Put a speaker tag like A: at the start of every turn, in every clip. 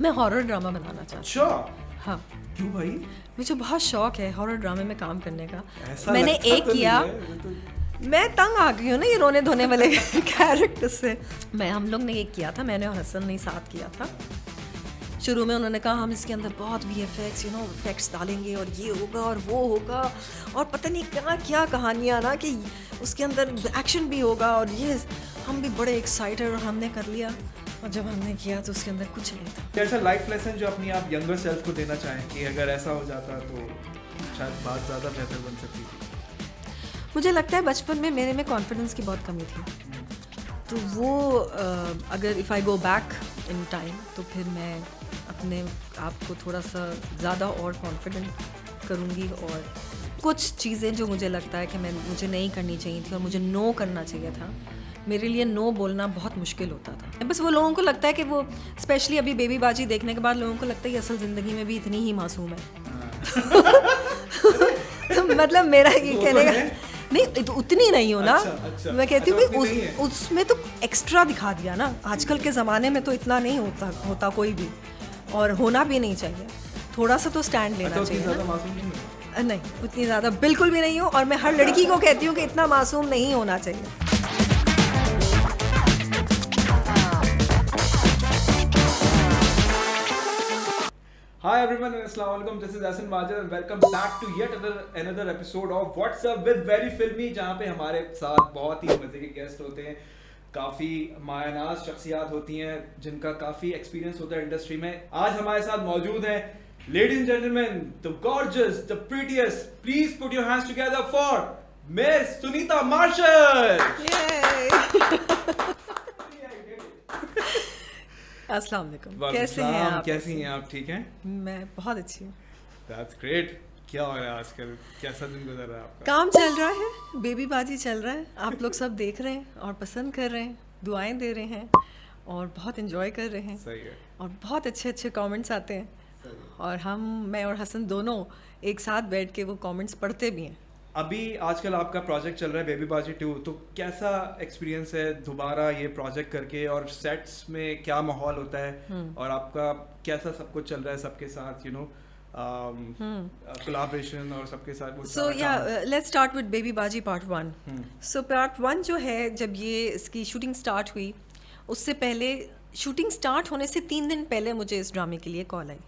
A: मैं horror drama बनाना चाहती
B: अच्छा,
A: हूँ। हाँ,
B: क्यों भाई?
A: मुझे बहुत शौक है हॉरर ड्रामे में काम करने का।
B: ऐसा
A: मैंने
B: लगता
A: एक
B: तो नहीं
A: किया,
B: है, ये तो
A: मैं तंग आ गई हूँ ना ये रोने धोने वाले कैरेक्टर से। हम लोग ने एक किया था, मैंने और हसन ने साथ किया था। शुरू में उन्होंने कहा हम इसके अंदर बहुत VFX इफेक्ट्स डालेंगे और ये होगा और वो होगा और पता नहीं क्या क्या कहानियाँ ना कि उसके अंदर एक्शन भी होगा और ये हम भी बड़े एक्साइटेड और हमने कर लिया। और जब हमने किया तो उसके अंदर कुछ नहीं था।
B: कैसा लाइफ लेसन जो अपनी आप यंगर सेल्फ को देना चाहें कि अगर ऐसा हो जाता तो शायद बात ज़्यादा बेहतर बन सकती थी?
A: मुझे लगता है बचपन में मेरे में कॉन्फिडेंस की बहुत कमी थी, तो वो अगर if I go back in time तो फिर मैं अपने आप को थोड़ा सा ज़्यादा और कॉन्फिडेंट करूँगी। और कुछ चीज़ें जो मुझे लगता है कि मुझे नहीं करनी चाहिए थी और मुझे नो करना चाहिए था, मेरे लिए नो बोलना बहुत मुश्किल होता था। बस वो लोगों को लगता है कि वो स्पेशली अभी बेबी बाजी देखने के बाद लोगों को लगता है कि असल ज़िंदगी में भी इतनी ही मासूम है। तो मतलब मेरा ये कहने का नहीं, तो उतनी नहीं हो ना।
B: अच्छा,
A: मैं कहती हूँ
B: अच्छा,
A: कि उसमें तो एक्स्ट्रा दिखा दिया ना। आजकल के ज़माने में तो इतना नहीं होता कोई भी, और होना भी नहीं चाहिए। थोड़ा सा तो स्टैंड लेना चाहिए
B: ज़्यादा
A: ना।
B: मासूम नहीं है?
A: नहीं, उतनी ज़्यादा बिल्कुल भी नहीं हूँ, और मैं हर लड़की को कहती हूँ कि इतना मासूम नहीं होना चाहिए।
B: Hi everyone and Assalamu alaikum. This is Asin Majid and welcome back to yet another episode of What's Up with Very Filmy, जहाँ पे हमारे साथ बहुत ही मजे के गेस्ट होते हैं, काफ़ी मायनाज शख्सियात होती हैं जिनका काफ़ी एक्सपीरियंस होता है इंडस्ट्री में। आज हमारे साथ मौजूद हैं Ladies and gentlemen, the gorgeous, the prettiest, please put your hands together for Miss Sunita Marshall.
A: अस्सलाम वालेकुम, कैसे हैं आप?
B: कैसी हैं आप? ठीक हैं?
A: मैं बहुत अच्छी हूँ।
B: That's great. क्या हो रहा है आजकल? कैसा दिन गुजर रहा है आपका?
A: काम चल रहा है, बेबी बाजी चल रहा है, आप लोग सब देख रहे हैं और पसंद कर रहे हैं, दुआएं दे रहे हैं और बहुत एंजॉय कर रहे हैं।
B: सही है।
A: और बहुत अच्छे अच्छे कमेंट्स आते हैं, और मैं और हसन दोनों एक साथ बैठ के वो कमेंट्स पढ़ते भी हैं।
B: अभी आजकल आपका प्रोजेक्ट चल रहा है बेबी बाजी 2, तो कैसा एक्सपीरियंस है दोबारा ये प्रोजेक्ट करके, और सेट्स में क्या माहौल होता है और आपका कैसा सब कुछ चल रहा है सबके साथ, कोलैबोरेशन और सबके साथ?
A: So let's start with baby Baji part 1। So part 1 जो है, जब ये इसकी शूटिंग स्टार्ट हुई, उससे पहले शूटिंग स्टार्ट होने से 3 दिन पहले मुझे इस ड्रामे के लिए call I.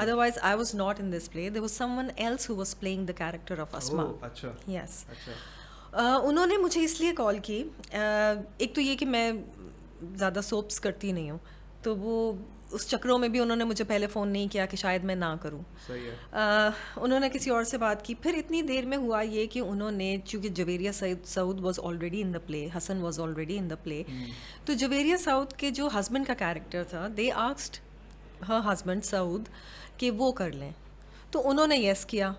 A: Otherwise, I was not in this play. There was someone else who was playing the character of Asma.
B: Oh, अच्छा.
A: Yes.
B: अच्छा.
A: उन्होंने मुझे इसलिए कॉल की, एक तो ये कि मैं ज़्यादा सोप्स करती नहीं हूँ, तो वो उस चक्रों में भी उन्होंने मुझे पहले फ़ोन नहीं किया कि शायद मैं ना करूँ।
B: सही है.
A: उन्होंने किसी और से बात की। फिर इतनी देर में हुआ ये कि उन्होंने, चूँकि Javeria Saud was already in the play, Hasan was already in the play, तो जवेरिया सऊद के जो हस्बैंड का कैरेक्टर था, they asked her husband Saud कि वो कर लें, तो उन्होंने येस किया।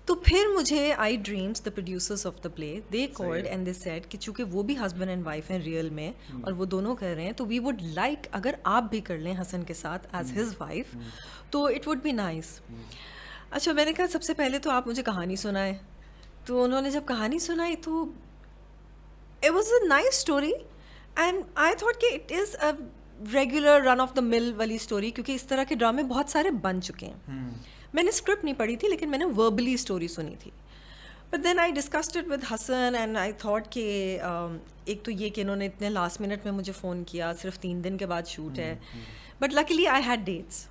A: तो फिर मुझे आई dreams, the producers of the play, they called and they said कि चूँकि वो भी हस्बैंड एंड वाइफ हैं रियल में और वो दोनों कर रहे हैं, तो वी वुड लाइक अगर आप भी कर लें हसन के साथ एज हिज वाइफ, तो इट वुड बी नाइस। अच्छा, मैंने कहा सबसे पहले तो आप मुझे कहानी सुनाएं। तो उन्होंने जब कहानी सुनाई तो it was a nice story, and I thought कि it is a regular run of the mill वाली स्टोरी, क्योंकि इस तरह के ड्रामे बहुत सारे बन चुके हैं। मैंने स्क्रिप्ट नहीं पढ़ी थी, लेकिन मैंने वर्बली स्टोरी सुनी थी। But then I discussed it with Hasan and I thought कि एक तो ये कि इन्होंने इतने लास्ट मिनट में मुझे फ़ोन किया, सिर्फ 3 दिन के बाद शूट है, but luckily I had dates.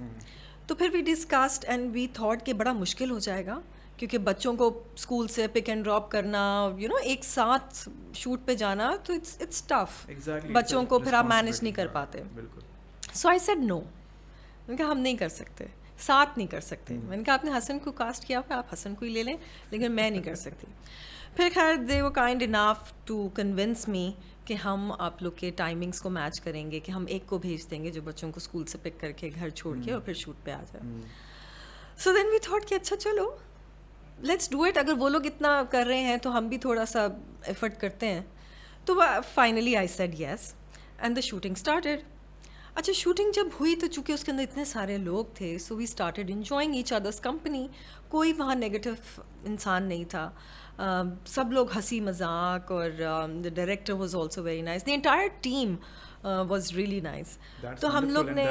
A: तो फिर we discussed and we thought कि बड़ा मुश्किल हो जाएगा, क्योंकि बच्चों को स्कूल से पिक एंड ड्रॉप करना, एक साथ शूट पे जाना, तो इट्स टफ। बच्चों को फिर आप मैनेज नहीं कर पाते। सो आई सेड नो, मैंने कहा हम नहीं कर सकते, साथ नहीं कर सकते। मैंने कहा आपने हसन को कास्ट किया, आप हसन को ही ले लें, लेकिन मैं नहीं कर सकती। फिर खैर they were kind enough to convince me कि हम आप लोग के टाइमिंग्स को मैच करेंगे, कि हम एक को भेज देंगे जो बच्चों को स्कूल से पिक करके घर छोड़ के और फिर शूट पे आ जाए। सो देन वी थॉट कि अच्छा चलो लेट्स डू इट, अगर वो लोग इतना कर रहे हैं तो हम भी थोड़ा सा एफर्ट करते हैं। तो finally I said yes and the shooting started. अच्छा, शूटिंग जब हुई तो चूँकि उसके अंदर इतने सारे लोग थे, so we started enjoying each others company. कोई वहाँ नेगेटिव इंसान नहीं था, सब लोग हंसी मजाक, और the director was also very nice, the entire team was really nice. तो हम लोग ने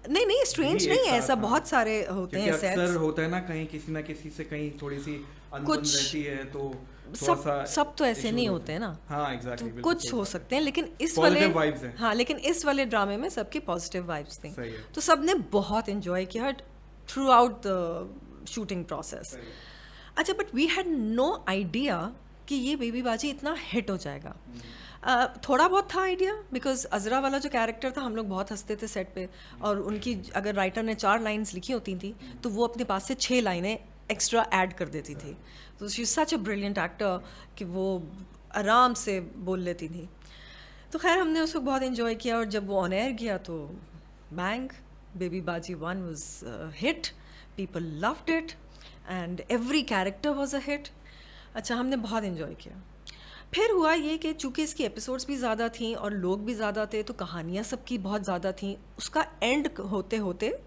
A: नहीं नहीं स्ट्रेंज
B: भी
A: नहीं
B: एक
A: है,
B: साथ,
A: ऐसा
B: हाँ।
A: बहुत सारे होते
B: क्योंकि
A: हैं
B: अक्सर
A: सेट्स।
B: होता है ना कहीं किसी ना किसी से कहीं थोड़ी सी अनबन
A: कुछ
B: रहती है तो थोड़ा
A: सब
B: सा
A: सब तो ऐसे
B: issues
A: नहीं
B: होते
A: होते हैं ना,
B: हाँ
A: तो
B: एग्जैक्टली बिल्कुल
A: कुछ
B: सही
A: हो
B: बात है।
A: सकते हैं, लेकिन इस वाले
B: पॉजिटिव वाइब्स हैं।
A: हाँ, लेकिन इस वाले ड्रामे में सबकी पॉजिटिव वाइब्स थी,
B: सही है।
A: तो सबने बहुत इन्जॉय किया throughout the shooting process.
B: सही है।
A: अच्छा, but we had no idea कि ये बेबी बाजी इतना हिट हो जाएगा। थोड़ा बहुत था आइडिया, बिकॉज अजरा वाला जो कैरेक्टर था हम लोग बहुत हंसते थे सेट पे, और उनकी अगर राइटर ने 4 लाइन्स लिखी होती थी तो वो अपने पास से 6 लाइनें एक्स्ट्रा ऐड कर देती थी। तो she is such a brilliant actor कि वो आराम से बोल लेती थी। तो खैर हमने उसको बहुत इन्जॉय किया, और जब वो ऑन एयर गया तो बैंग, बेबी बाजी 1 was hit, people loved it and every character was a hit. अच्छा, हमने बहुत इन्जॉय किया। फिर हुआ ये कि चूँकि इसकी एपिसोड्स भी ज़्यादा थी और लोग भी ज़्यादा थे, तो कहानियाँ सबकी बहुत ज़्यादा थी, उसका एंड होते होते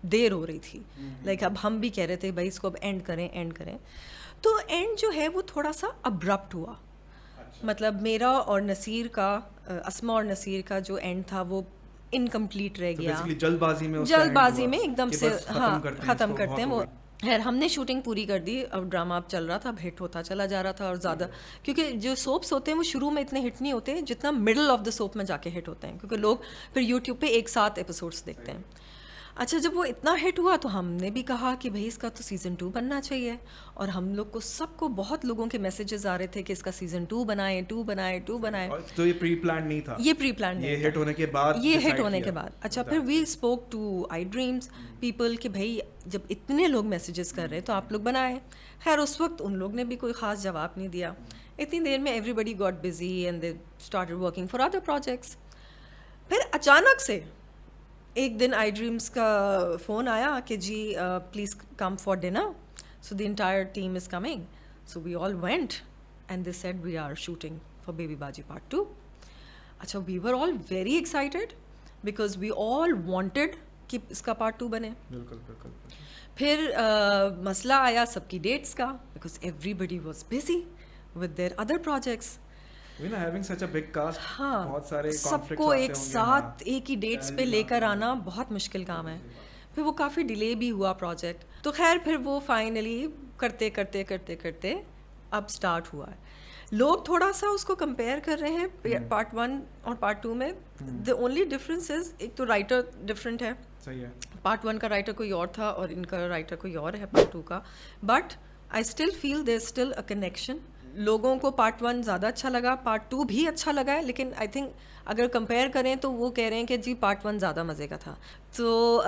A: देर हो रही थी। लाइक अब हम भी कह रहे थे भाई इसको अब एंड करें, तो एंड जो है वो थोड़ा सा अब्रप्ट हुआ। मतलब मेरा और नसीर का, अस्मा और नसीर का जो एंड था वो इनकम्प्लीट रह गया।
B: बेसिकली जल्दबाजी में उसका
A: जल्दबाजी
B: end
A: में
B: हुआ
A: एकदम
B: कि
A: से
B: बस
A: हाँ ख़त्म
B: इसको,
A: करते हैं
B: बहुत
A: वो।
B: हो गई।
A: खैर हमने शूटिंग पूरी कर दी, अब ड्रामा अब चल रहा था, अब हिट होता चला जा रहा था, और ज़्यादा क्योंकि जो सोप्स होते हैं वो शुरू में इतने हिट नहीं होते जितना मिडल ऑफ द सोप में जाके हिट होते हैं, क्योंकि लोग फिर यूट्यूब पे एक साथ एपिसोड्स देखते हैं। अच्छा, जब वो इतना हिट हुआ तो हमने भी कहा कि भाई इसका तो सीज़न 2 बनना चाहिए, और हम लोग को सबको बहुत लोगों के मैसेजेस आ रहे थे कि इसका सीज़न 2 बनाएं।
B: और तो ये प्री प्लान नहीं था,
A: ये प्री प्लान
B: ये
A: नहीं
B: हिट
A: था,
B: होने के बाद
A: ये हिट
B: decide
A: होने
B: किया।
A: के बाद। अच्छा, फिर we spoke to I Dreams people कि भाई जब इतने लोग मैसेजेस कर रहे हैं तो आप लोग बनाएं। खैर उस वक्त उन लोग ने भी कोई ख़ास जवाब नहीं दिया। इतनी देर में everybody got busy and they started working for other projects. फिर अचानक से एक दिन आई ड्रीम्स का फ़ोन आया कि जी please come for dinner, so the entire team is coming, so we all went and they said we are shooting for baby Baji part 2। अच्छा, we were all very excited because we all wanted कि इसका part 2 बने।
B: बिल्कुल बिल्कुल।
A: फिर मसला आया सबकी डेट्स का, because everybody was busy with their other projects.
B: Having such a big cast,
A: हाँ,
B: बहुत सारे
A: सबको एक साथ एक ही डेट्स पे लेकर आना बहुत मुश्किल काम है। फिर वो काफ़ी डिले भी हुआ प्रोजेक्ट, तो खैर फिर वो फाइनली करते अब स्टार्ट हुआ है। लोग थोड़ा सा उसको कंपेयर कर रहे हैं पार्ट 1 और पार्ट 2 में। द ओनली डिफरेंस इज, एक तो राइटर डिफरेंट है,
B: सही है।
A: पार्ट 1 का राइटर कोई और था और इनका राइटर कोई और है पार्ट 2 का, but I still feel there still a connection. लोगों को पार्ट 1 ज़्यादा अच्छा लगा, पार्ट 2 भी अच्छा लगा है, लेकिन आई थिंक अगर कंपेयर करें तो वो कह रहे हैं कि जी पार्ट 1 ज़्यादा मज़े का था। तो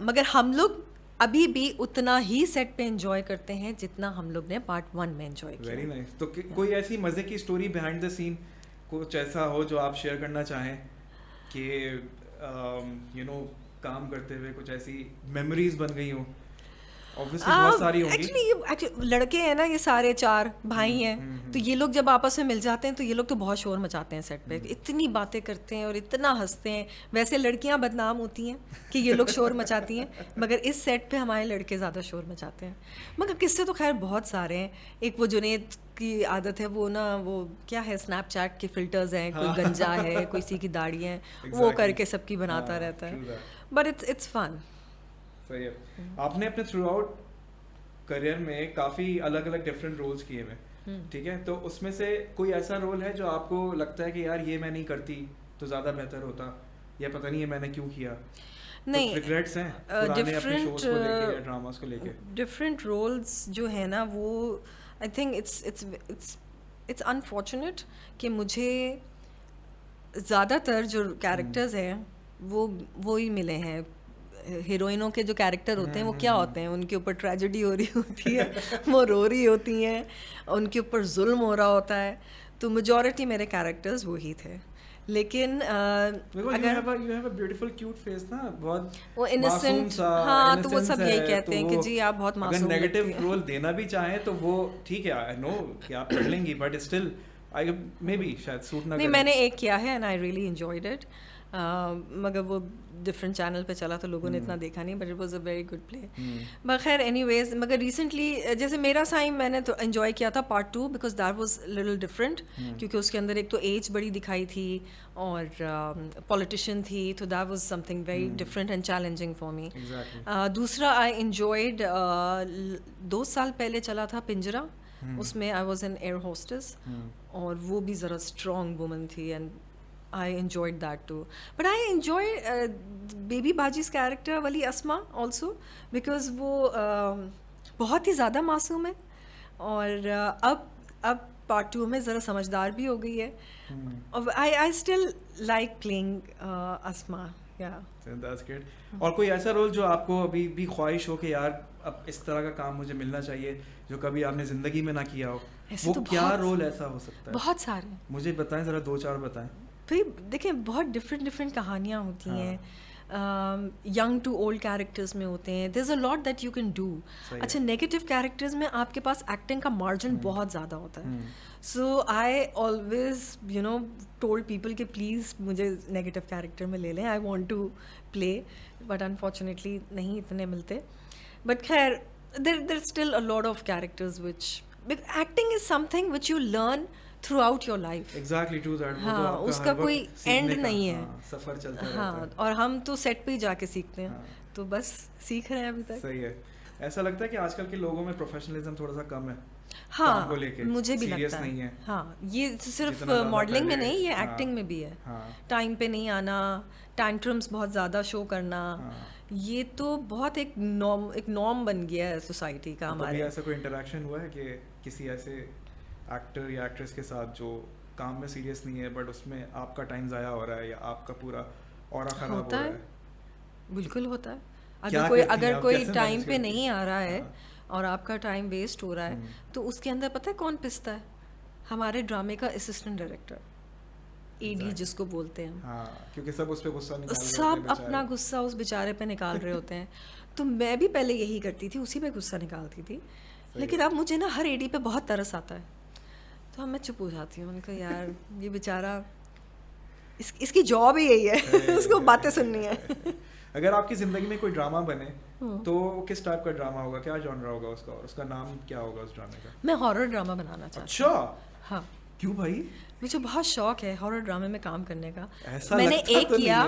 A: मगर हम लोग अभी भी उतना ही सेट पे एंजॉय करते हैं जितना हम लोग ने पार्ट 1 में एंजॉय किया।
B: Very nice. तो कोई ऐसी मज़े की स्टोरी बिहाइंड द सीन कुछ ऐसा हो जो आप शेयर करना चाहें कि यू नो काम करते हुए कुछ ऐसी मेमोरीज बन गई हो? ऑब्वियसली बहुत सारी होंगी।
A: एक्चुअली लड़के हैं ना, ये सारे 4 भाई हैं, तो ये लोग जब आपस में मिल जाते हैं तो ये लोग तो बहुत शोर मचाते हैं सेट पे, इतनी बातें करते हैं और इतना हंसते हैं। वैसे लड़कियां बदनाम होती हैं कि ये लोग शोर मचाती हैं, मगर इस सेट पे हमारे लड़के ज़्यादा शोर मचाते हैं। मगर किस्से तो खैर बहुत सारे हैं। एक वो जुनेद की आदत है, वो ना वो क्या है, स्नैपचैट के फिल्टर्स हैं, कोई गंजा है, कोई सी की दाढ़ी है, वो करके सबकी बनाता रहता है, बट इट्स फन।
B: सही है। आपने अपने थ्रू आउट करियर में काफ़ी अलग अलग डिफरेंट रोल्स किए हुए, ठीक है, तो उसमें से कोई ऐसा रोल है जो आपको लगता है कि यार ये मैं नहीं करती तो ज़्यादा बेहतर होता, या पता नहीं है मैंने क्यों किया?
A: नहीं,
B: रिग्रेट्स हैं पुराने अपने शोज को लेके, ड्रामास को लेके?
A: डिफरेंट रोल्स जो है ना, वो आई थिंक इट्स अनफॉर्चुनेट कि मुझे ज़्यादातर जो कैरेक्टर्स हैं वो ही मिले हैं। हीरोइनों के जो कैरेक्टर होते हैं वो क्या होते हैं, उनके ऊपर ट्रेजेडी हो रही होती है, वो रो रही होती हैं, उनके ऊपर जुल्म हो रहा होता है, तो मेजॉरिटी मेरे कैरेक्टर्स वही थे। लेकिन
B: अगर you have a beautiful cute face ना, बहुत
A: वो इनोसेंट, हाँ, तो वो सब यही कहते हैं कि जी आप बहुत मासूम
B: लगती हैं। अगर नेगेटिव रोल देना भी चाहें तो वो ठीक है, आई नो कि आप कर लेंगी, but still I may be शायद सूट ना
A: नहीं,
B: करे।
A: मैंने एक किया है and I really enjoyed it. मगर वो डिफरेंट चैनल पे चला तो लोगों ने इतना देखा नहीं, but it was a very good play. मगर खैर एनीवेज, मगर रिसेंटली जैसे मेरा साइन मैंने तो एंजॉय किया था part 2 because that was little different, क्योंकि उसके अंदर एक तो एज बड़ी दिखाई थी और पॉलिटिशियन थी, तो that was something very different and challenging for me. दूसरा आई एंजॉयड 2 साल पहले चला था पिंजरा, उसमें I was an air hostess और वो भी ज़रा स्ट्रॉन्ग वुमन थी and I enjoyed that too. But I enjoy Baby Baji's character Wali Asma also because वो बहुत ही ज़्यादा मासूम है और अब पार्ट 2 में ज़रा समझदार भी हो गई है. और I still like playing Asma. Yeah.
B: That's good. और कोई ऐसा रोल जो आपको अभी भी ख्वाहिश हो कि यार अब इस तरह का काम मुझे मिलना चाहिए जो कभी आपने ज़िंदगी में ना किया हो, वो
A: तो
B: क्या रोल ऐसा हो सकता है?
A: बहुत सारे
B: मुझे बताएं, ज़रा 2-4 बताएं.
A: भाई देखें, बहुत डिफरेंट कहानियाँ होती हैं, यंग टू ओल्ड कैरेक्टर्स में होते हैं. There is a lot that you can do. अच्छा, नेगेटिव कैरेक्टर्स में आपके पास एक्टिंग का मार्जिन बहुत ज़्यादा होता है. So I always told people कि प्लीज़ मुझे नेगेटिव कैरेक्टर में ले लें, I want to play, but unfortunately नहीं इतने मिलते. बट खैर there still a lot of characters which acting is something which you learn throughout your life.
B: Exactly, true that.
A: हाँ, उसका कोई एंड नहीं है.
B: सफर चलता रहता है.
A: हाँ, और हम तो सेट पे ही जाके सीखते हैं. तो बस सीख रहे हैं अभी तक.
B: सही है. ऐसा लगता है कि आजकल के लोगों में प्रोफेशनलिज्म थोड़ा सा कम है.
A: हाँ,
B: को लेके
A: मुझे भी लगता
B: नहीं है.
A: हाँ, ये सिर्फ मॉडलिंग में नहीं, ये एक्टिंग में भी है. टाइम पे नहीं आना, टैंट्रम्स बहुत ज़्यादा शो करना, ये तो बहुत एक नॉर्म बन गया है सोसाइटी का हमारे.
B: ऐसा कोई इंटरेक्शन हुआ है कि किसी ऐसे एक्टर या एक्ट्रेस के साथ जो काम में सीरियस नहीं है बट उसमें आपका टाइम ज़ाया हो रहा है या आपका पूरा ऑरा खराब हो रहा है?
A: बिल्कुल होता है. अगर कोई टाइम पे नहीं आ रहा है और आपका टाइम वेस्ट हो रहा है तो उसके अंदर पता है कौन पिसता है? हमारे ड्रामे का असिस्टेंट डायरेक्टर, एडी जिसको बोलते हैं.
B: हाँ, क्योंकि सब उस पे गुस्सा निकाल रहे
A: होते हैं, सब अपना गुस्सा उस बेचारे पे निकाल रहे होते हैं. तो मैं भी पहले यही करती थी, उसी पे गुस्सा निकालती थी. लेकिन अब मुझे ना हर एडी पे बहुत तरस आता है, तो मैं चुप हो जाती हूँ. उनका यार ये बेचारा, इसकी जॉब ही यही है उसको बातें सुननी है.
B: अगर आपकी ज़िंदगी में कोई ड्रामा बने तो किस टाइप का ड्रामा होगा? क्या जॉनरा होगा उसका और उसका नाम क्या होगा उस ड्रामे का?
A: मैं हॉरर ड्रामा बनाना चाहती हूँ.
B: अच्छा,
A: हाँ.
B: क्यों भाई?
A: मुझे बहुत शौक है हॉरर ड्रामे में काम करने का.
B: ऐसा
A: मैंने एक
B: तो
A: किया,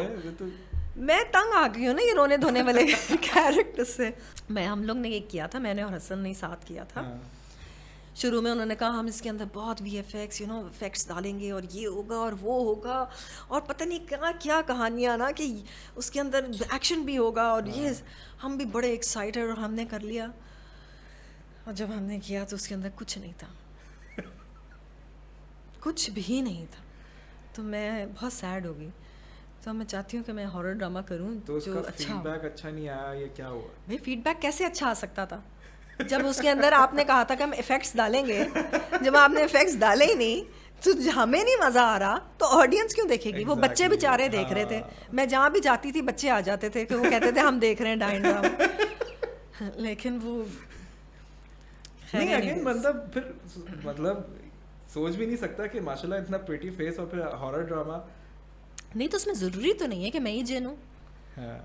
A: मैं तंग आ गई हूँ ना ये रोने धोने वाले कैरेक्टर से. हम लोग ने एक किया था, मैंने और हसन ने साथ किया था. शुरू में उन्होंने कहा हम इसके अंदर बहुत VFX इफेक्ट्स डालेंगे और ये होगा और वो होगा और पता नहीं क्या क्या कहानियाँ ना कि उसके अंदर एक्शन भी होगा और ये. हम भी बड़े एक्साइटेड और हमने कर लिया. और जब हमने किया तो उसके अंदर कुछ नहीं था, कुछ भी नहीं था. तो मैं बहुत सैड हो गई. तो मैं चाहती हूँ कि मैं हॉरर ड्रामा करूँ
B: तो जो फीडबैक अच्छा नहीं आया, ये क्या हुआ?
A: भाई फीडबैक कैसे अच्छा आ सकता था जब उसके अंदर आपने कहा था कि हम इफेक्ट्स डालेंगे. जब आपने इफेक्ट्स डाले ही नहीं तो हमें नहीं मज़ा आ रहा तो ऑडियंस क्यों देखेगी? वो बच्चे बेचारे देख रहे थे. मैं जहाँ भी जाती थी बच्चे आ जाते थे कि वो कहते थे हम देख रहे हैं डाइन ड्रामा. लेकिन वो
B: नहीं, अगेन मतलब सोच भी नहीं सकता कि माशाल्लाह इतना प्रिटी फेस और फिर हॉरर ड्रामा.
A: नहीं, तो उसमें ज़रूरी तो नहीं है कि मैं ही जिन हूँ.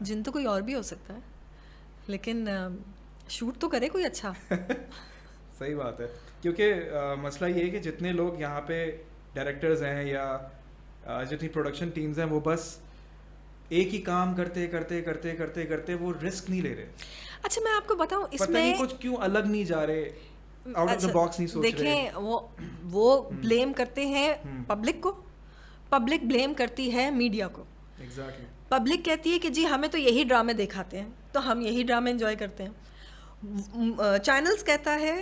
A: जिन तो कोई और भी हो सकता है, लेकिन शूट तो करे कोई अच्छा.
B: सही बात है, क्योंकि मसला ये है कि जितने लोग यहाँ पे डायरेक्टर्स हैं या जितनी प्रोडक्शन टीम्स हैं वो बस एक ही काम करते करते करते करते करते वो रिस्क नहीं ले रहे.
A: अच्छा, मैं आपको बताऊँ इसमें
B: पता नहीं कुछ क्यों अलग नहीं जा रहे, आउट ऑफ द बॉक्स नहीं सोच रहे.
A: देखें, वो ब्लेम करते हैं पब्लिक को, पब्लिक ब्लेम करती है मीडिया को.
B: एग्जैक्टली.
A: पब्लिक कहती है कि जी हमें तो यही ड्रामे दिखाते हैं तो हम यही ड्रामे एंजॉय करते हैं. चैनल्स कहता है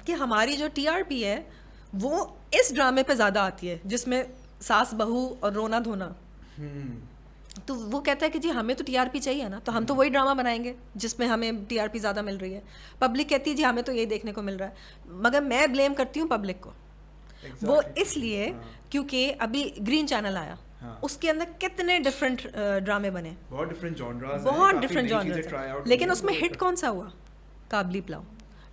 A: कि हमारी जो TRP है वो इस ड्रामे पे ज़्यादा आती है जिसमें सास बहू और रोना धोना. तो वो कहता है कि जी हमें तो TRP चाहिए ना, तो हम तो वही ड्रामा बनाएंगे जिसमें हमें TRP ज़्यादा मिल रही है. पब्लिक कहती है जी हमें तो यही देखने को मिल रहा है. मगर मैं ब्लेम करती हूँ पब्लिक को. वो इसलिए क्योंकि अभी ग्रीन चैनल आया, उसके अंदर कितने डिफरेंट ड्रामे बने,
B: बहुत डिफरेंट
A: जॉनरास, लेकिन उसमें हिट कौन सा हुआ? Kabli Pulao.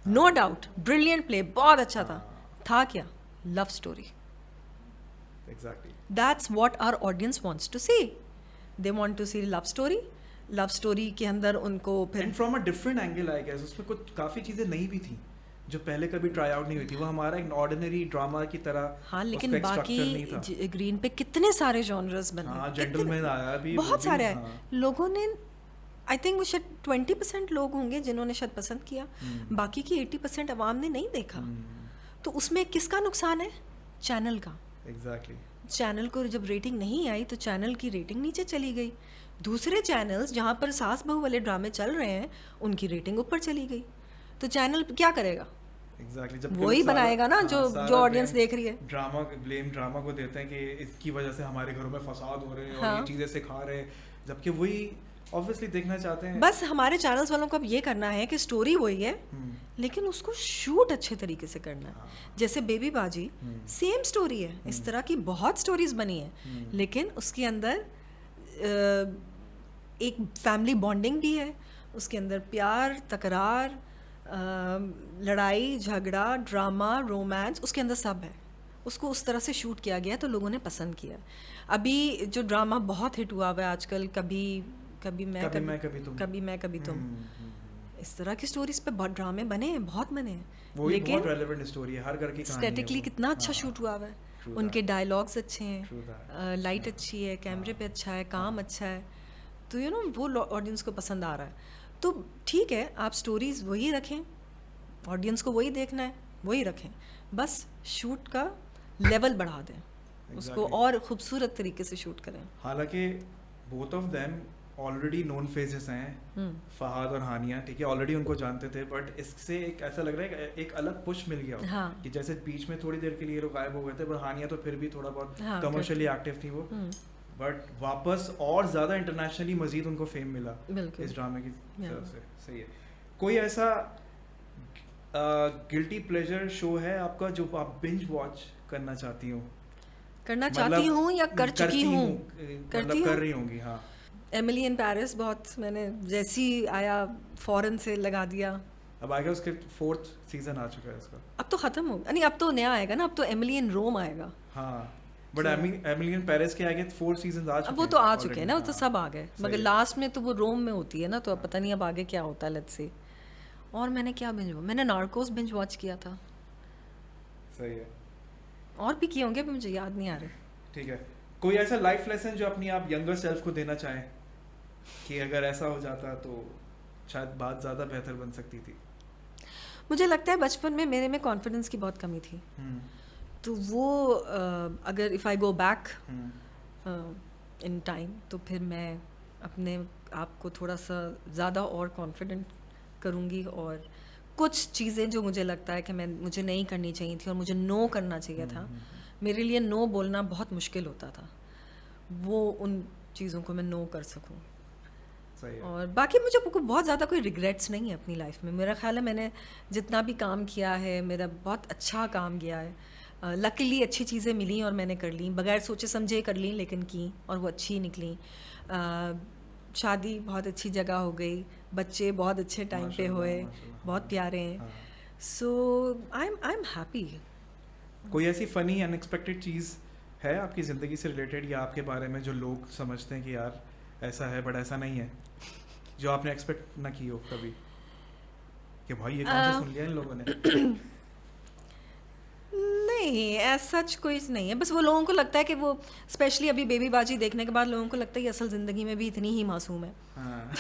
A: No doubt brilliant play, बहुत अच्छा था क्या? Love story.
B: Exactly.
A: That's what our audience wants to see. They want to see love story के अंदर उनको फिर
B: and from a different angle I guess, उसमें कुछ काफ़ी चीज़ें नई भी थी जो पहले कभी ट्राई आउट नहीं हुई थी। वो हमारा एक ऑर्डिनरी ड्रामा की तरह,
A: हाँ,
B: उसका
A: लेकिन
B: एक structure नहीं था।
A: बाकी ग्रीन पे कितने सारे जॉनर्स बने,
B: हाँ,
A: कितने-
B: जेंटलमैन आया भी, वो
A: बहुत
B: भी,
A: सारे आए।
B: हाँ।
A: लोगों ने आई थिंक वो शायद 20% लोग होंगे जिन्होंने शायद पसंद किया, बाकी की 80% अवाम ने नहीं देखा। तो उसमें किसका नुकसान है? चैनल का।
B: एग्जैक्टली।
A: चैनल को जब रेटिंग नहीं आई तो चैनल की रेटिंग नीचे चली गई। दूसरे चैनल्स जहाँ पर सास बहू वाले ड्रामे चल रहे हैं उनकी रेटिंग ऊपर चली गई। तो चैनल क्या करेगा?
B: एग्जैक्टली, जब
A: वही बनाएगा ना जो ऑडियंस देख रही है।
B: ड्रामा को देते हैं कि इसकी वजह से हमारे घरों में फसाद हो रहे हैं और
A: हाँ।
B: ये चीज़ें सिखा रहे हैं, जबकि वही ऑब्वियसली देखना चाहते हैं।
A: बस हमारे चैनल्स वालों को अब ये करना है कि स्टोरी वही है लेकिन उसको शूट अच्छे तरीके से करना है। जैसे बेबी बाजी सेम स्टोरी है, इस तरह की बहुत स्टोरीज बनी है लेकिन उसके अंदर एक फैमिली बॉन्डिंग भी है, उसके अंदर प्यार, तकरार, लड़ाई झगड़ा, ड्रामा, रोमांस, उसके अंदर सब है। उसको उस तरह से शूट किया गया तो लोगों ने पसंद किया। अभी जो ड्रामा बहुत हिट हुआ हुआ है आजकल, कभी मैं कभी तुम, इस तरह की स्टोरीज पे बहुत ड्रामे बने हैं, बहुत बने हैं,
B: वो
A: लेकिन
B: बहुत रेलेवेंट स्टोरी है, हर घर की कहानी है
A: स्टैटिकली
B: वो।
A: कितना अच्छा
B: हाँ,
A: शूट हुआ हुआ है,
B: true
A: उनके
B: that,
A: डायलॉग्स अच्छे
B: true
A: हैं,
B: that,
A: लाइट अच्छी है, कैमरे पे अच्छा है, काम अच्छा है, तो यू नो वो ऑडियंस को पसंद आ रहा है। तो ठीक है, आप स्टोरीज वही रखें, ऑडियंस को वही देखना है, वही रखें, बस शूट का लेवल बढ़ा दें, उसको
B: Exactly.
A: और खूबसूरत तरीके से शूट करें।
B: हालांकि both of them already known faces हैं, फहाद और हानिया, ठीक है, ऑलरेडी उनको जानते थे, बट इससे एक ऐसा लग रहा है कि एक अलग पुश मिल गया
A: हाँ।
B: कि जैसे बीच में थोड़ी देर के लिए लोग गायब हो गए थे, पर हानिया तो फिर भी थोड़ा बहुत
A: हाँ,
B: कमर्शियली एक्टिव थी वो, बट वापस और ज़्यादा इंटरनेशनली मजीद उनको फेम मिला
A: बिल्कुल।
B: इस ड्रामे की
A: Yeah.
B: तरफ से। सही है। कोई ऐसा गिल्टी प्लेजर शो है आपका जो आप बिंज वॉच करना चाहती हो?
A: करना चाहती हूँ या कर चुकी हूँ?
B: मतलब कर रही होंगी, हाँ।
A: एमिली इन पेरिस बहुत, मैंने जैसी आया फौरन से लगा दिया।
B: अब आएगा, उसके 4th सीजन आ चुका है उसका।
A: अब तो खत्म हो गया, नहीं अब तो नया आएगा ना, अब तो एमिली इन रोम आएगा।
B: हाँ, बट एमिली इन पेरिस के आगे 4 सीजन आ चुके हैं।
A: अब वो तो आ चुके हैं ना, वो तो
B: हाँ,
A: सब आ गए, मगर
B: है।
A: लास्ट में तो वो रोम में होती है ना, तो अब पता नहीं अब आगे क्या होता है, लेट्स सी। और मैंने क्या मैंने नार्कोस बिंज वॉच किया था,
B: सही है,
A: और भी किए होंगे, मुझे याद नहीं आ रहे।
B: ठीक है। कोई ऐसा लाइफ लेसन जो अपनी आप यंगर सेल्फ को देना चाहें कि अगर ऐसा हो जाता तो शायद बात ज़्यादा बेहतर बन सकती थी?
A: मुझे लगता है बचपन में मेरे में कॉन्फिडेंस की बहुत कमी थी, तो वो अगर if I go back in time तो फिर मैं अपने आप को थोड़ा सा ज़्यादा और कॉन्फिडेंट करूँगी, और कुछ चीज़ें जो मुझे लगता है कि मुझे नहीं करनी चाहिए थी और मुझे नो करना चाहिए था, मेरे लिए नो बोलना बहुत मुश्किल होता था, वो उन चीज़ों को मैं नो कर सकूँ।
B: सही है।
A: और बाकी मुझे बहुत ज़्यादा कोई रिग्रेट्स नहीं है अपनी लाइफ में। मेरा ख्याल है मैंने जितना भी काम किया है, मेरा बहुत अच्छा काम गया है, लकीली अच्छी चीज़ें मिली और मैंने कर ली, बगैर सोचे समझे कर ली, लेकिन की और वो अच्छी निकली। शादी बहुत अच्छी जगह हो गई, बच्चे बहुत अच्छे टाइम पे हुए, बहुत प्यारे हैं, सो आई एम हैप्पी।
B: कोई ऐसी फनी अनएक्सपेक्टेड चीज़ है आपकी ज़िंदगी से रिलेटेड या आपके बारे में जो लोग समझते हैं कि यार ऐसा है बट ऐसा नहीं है, जो आपने एक्सपेक्ट ना की हो कभी, कि भाई ये कहाँ से सुन लिया इन लोगों ने?
A: नहीं, ऐसा सच कोई नहीं है, बस वो लोगों को लगता है कि वो स्पेशली अभी बेबी बाजी देखने के बाद लोगों को लगता है कि असल ज़िंदगी में भी इतनी ही मासूम है।
B: हाँ।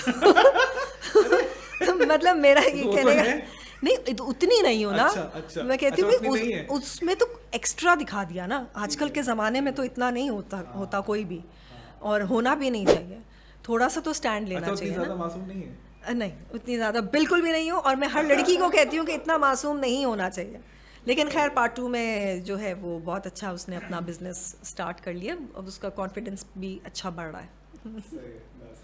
A: तो मतलब मेरा ये
B: वो
A: कहने
B: तो
A: का
B: है।
A: नहीं, तो उतनी नहीं हो ना।
B: अच्छा,
A: मैं कहती हूँ
B: अच्छा,
A: कि
B: उतनी नहीं है।
A: उसमें तो एक्स्ट्रा दिखा दिया ना, आजकल के ज़माने में तो इतना नहीं होता कोई भी, और होना भी नहीं चाहिए, थोड़ा सा तो स्टैंड लेना
B: अच्छा, उतनी
A: चाहिए
B: ज़्यादा
A: ना।
B: मासूम नहीं है?
A: नहीं, उतनी ज़्यादा बिल्कुल भी नहीं हो, और मैं हर लड़की को कहती हूँ कि इतना मासूम नहीं होना चाहिए। लेकिन खैर पार्ट 2 में जो है वो बहुत अच्छा, उसने अपना बिजनेस स्टार्ट कर लिया, अब उसका कॉन्फिडेंस भी अच्छा बढ़ रहा है।
B: सही है, बस।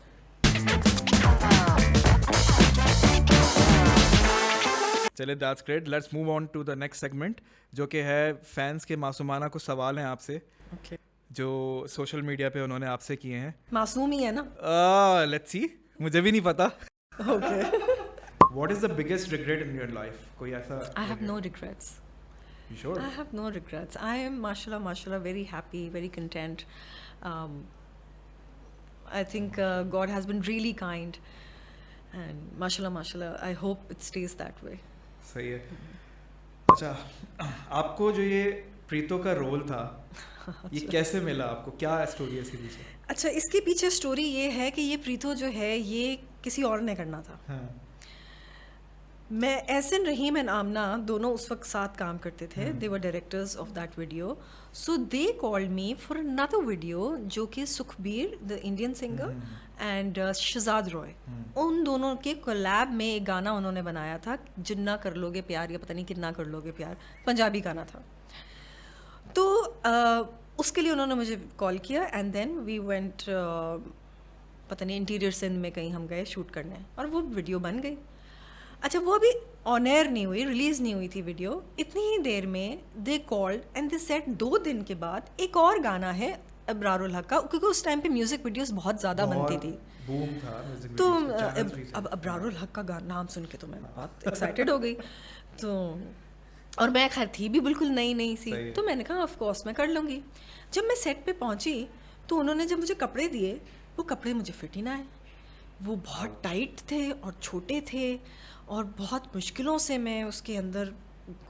B: चलिए, that's great. Let's move on to the next segment, जो कि है फैंस के मासूमाना कुछ सवाल हैं आपसे,
A: Okay.
B: जो सोशल मीडिया पे उन्होंने आपसे किए हैं।
A: मासूम ही है ना।
B: लेट्स सी, मुझे भी नहीं पता।
A: Okay.
B: What is the biggest regret in your life? कोई ऐसा?
A: I have no regrets.
B: You sure?
A: I have no regrets. I am mashallah very happy, very content. I think God has been really kind, and mashallah, I hope it stays that way.
B: सही है. अच्छा, आपको जो ये प्रीतो का role था, ये कैसे मिला आपको? क्या स्टोरी है इसके पीछे?
A: अच्छा, इसके पीछे स्टोरी ये है कि ये प्रीतो जो है ये किसी और ने करना था.
B: हाँ.
A: मैं एहसन रहीम एंड आमना दोनों उस वक्त साथ काम करते थे. They were directors of that video. So they called me for another video जो कि Sukhbir the Indian singer and Shahzad Roy, उन दोनों के कोलैब में एक गाना उन्होंने बनाया था, जिन्ना कर लोगे प्यार या पता नहीं कितना कर लोगे प्यार, पंजाबी गाना था. तो उसके लिए उन्होंने मुझे कॉल किया एंड देन वी वेंट, पता नहीं इंटीरियर सिंध में कहीं हम गए शूट करने, और वो वीडियो बन गई. अच्छा, वो अभी ऑन एयर नहीं हुई, रिलीज़ नहीं हुई थी वीडियो. इतनी ही देर में they called and they said 2 दिन के बाद एक और गाना है अबरारुल हक का, क्योंकि उस टाइम पे म्यूज़िक वीडियोस बहुत ज़्यादा बनती थी.
B: बूम था म्यूजिक
A: तो
B: वीडियोस.
A: अब अबरारुल हक का नाम सुन के तो मैं बहुत एक्साइटेड हो गई. तो और मैं खैर थी भी बिल्कुल नई सी, तो मैंने कहा ऑफ कोर्स मैं कर लूँगी. जब मैं सेट पे पहुँची तो उन्होंने जब मुझे कपड़े दिए, वो कपड़े मुझे फिट ही ना आए. वो बहुत टाइट थे और छोटे थे, और बहुत मुश्किलों से मैं उसके अंदर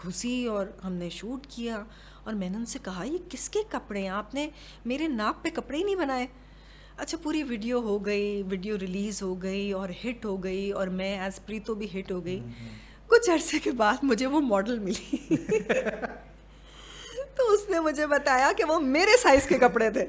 A: घुसी और हमने शूट किया. और मैंने उनसे कहा ये किसके कपड़े हैं, आपने मेरे नाप पे कपड़े ही नहीं बनाए. अच्छा, पूरी वीडियो हो गई, वीडियो रिलीज़ हो गई और हिट हो गई, और मैं एज प्रीतो भी हिट हो गई. कुछ अरसे के बाद मुझे वो मॉडल मिली तो उसने मुझे बताया कि वो मेरे साइज़ के कपड़े थे.